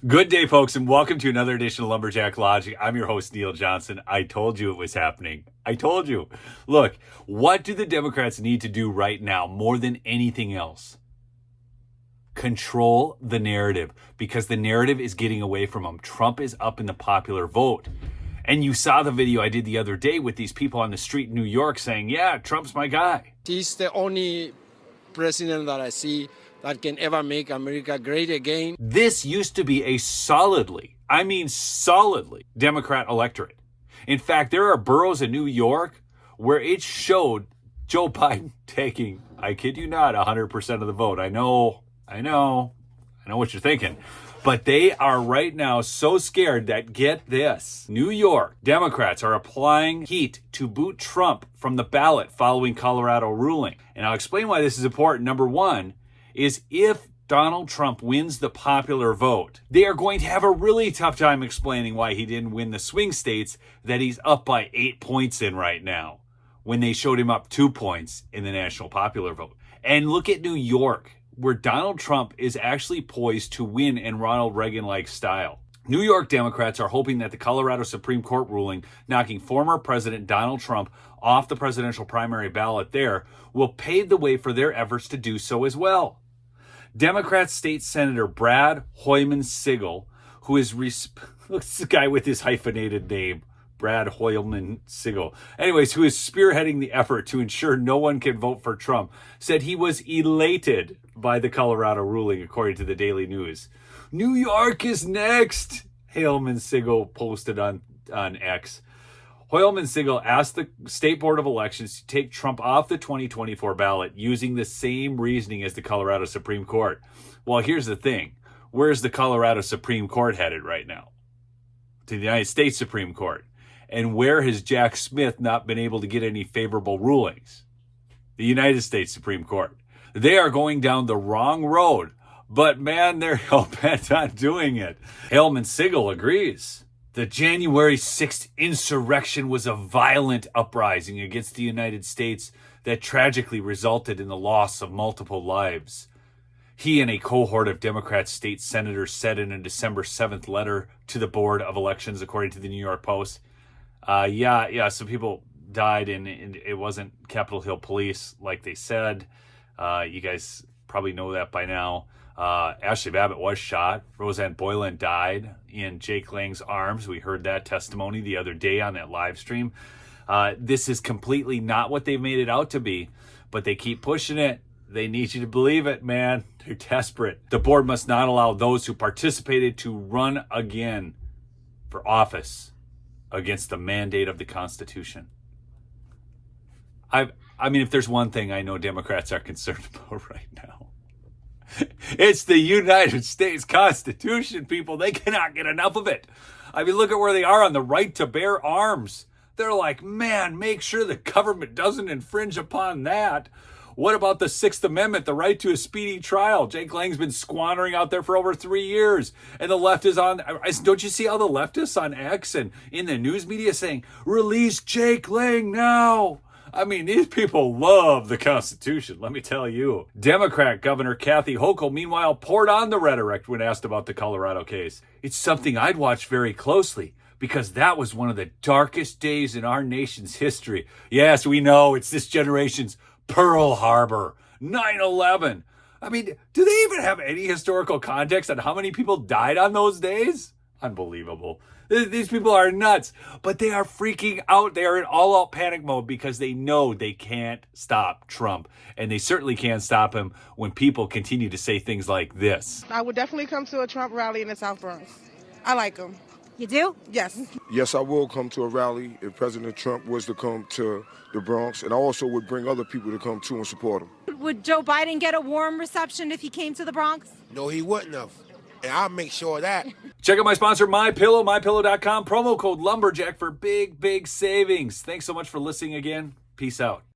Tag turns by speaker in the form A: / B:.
A: Good day, folks, and welcome to another edition of Lumberjack Logic. I'm your host, Neil Johnson. I told you it was happening. I told you. Look, what do the Democrats need to do right now more than anything else? Control the narrative, because the narrative is getting away from them. Trump is up in the popular vote. And you saw the video I did the other day with these people on the street in New York saying, yeah, Trump's my guy.
B: He's the only president that I see that can ever make America great again.
A: This used to be a solidly Democrat electorate. In fact, there are boroughs in New York where it showed Joe Biden taking, I kid you not, 100% of the vote. I know what you're thinking. But they are right now so scared that, get this, New York Democrats are applying heat to boot Trump from the ballot following Colorado ruling. And I'll explain why this is important. Number one is, if Donald Trump wins the popular vote, they are going to have a really tough time explaining why he didn't win the swing states that he's up by 8 points in right now, when they showed him up 2 points in the national popular vote. And look at New York, where Donald Trump is actually poised to win in Ronald Reagan-like style. New York Democrats are hoping that the Colorado Supreme Court ruling knocking former President Donald Trump off the presidential primary ballot there will pave the way for their efforts to do so as well. Democrat State Senator Brad Hoylman-Sigal, who is this guy with his hyphenated name, Brad Hoylman-Sigal, anyways, who is spearheading the effort to ensure no one can vote for Trump, said he was elated by the Colorado ruling, according to the Daily News. New York is next, Hoylman-Sigal posted on X. Hoylman-Sigal asked the State Board of Elections to take Trump off the 2024 ballot using the same reasoning as the Colorado Supreme Court. Well, here's the thing. Where's the Colorado Supreme Court headed right now? To the United States Supreme Court. And where has Jack Smith not been able to get any favorable rulings? The United States Supreme Court. They are going down the wrong road, but man, they're hell-bent on doing it. Hoylman-Sigal agrees. The January 6th insurrection was a violent uprising against the United States that tragically resulted in the loss of multiple lives. He and a cohort of Democrat state senators said in a December 7th letter to the Board of Elections, according to the New York Post. Some people died, and it wasn't Capitol Hill police like they said. You guys probably know that by now. Ashley Babbitt was shot. Roseanne Boylan died in Jake Lang's arms. We heard that testimony the other day on that live stream. This is completely not what they've made it out to be, but they keep pushing it. They need you to believe it, man. They're desperate. The board must not allow those who participated to run again for office against the mandate of the Constitution. I mean, if there's one thing I know Democrats are concerned about right now, it's the United States Constitution, people. They cannot get enough of it. I mean, look at where they are on the right to bear arms. They're like, man, make sure the government doesn't infringe upon that. What about the Sixth Amendment, the right to a speedy trial? Jake Lang's been squandering out there for over 3 years. And the left is on, don't you see all the leftists on X and in the news media saying, release Jake Lang now? I mean, these people love the Constitution, let me tell you. Democrat Governor Kathy Hochul, meanwhile, poured on the rhetoric when asked about the Colorado case. It's something I'd watch very closely, because that was one of the darkest days in our nation's history. Yes, we know, it's this generation's Pearl Harbor, 9/11. I mean, do they even have any historical context on how many people died on those days? Unbelievable. These people are nuts, but they are freaking out. They are in all-out panic mode because they know they can't stop Trump. And they certainly can't stop him when people continue to say things like this.
C: I would definitely come to a Trump rally in the South Bronx. I like him.
D: You do?
C: Yes.
E: Yes, I will come to a rally if President Trump was to come to the Bronx, and I also would bring other people to come too and support him.
D: Would Joe Biden get a warm reception if he came to the Bronx?
F: No, he wouldn't have. And I'll make sure of that.
A: Check out my sponsor, MyPillow, MyPillow.com. Promo code Lumberjack for big, big savings. Thanks so much for listening again. Peace out.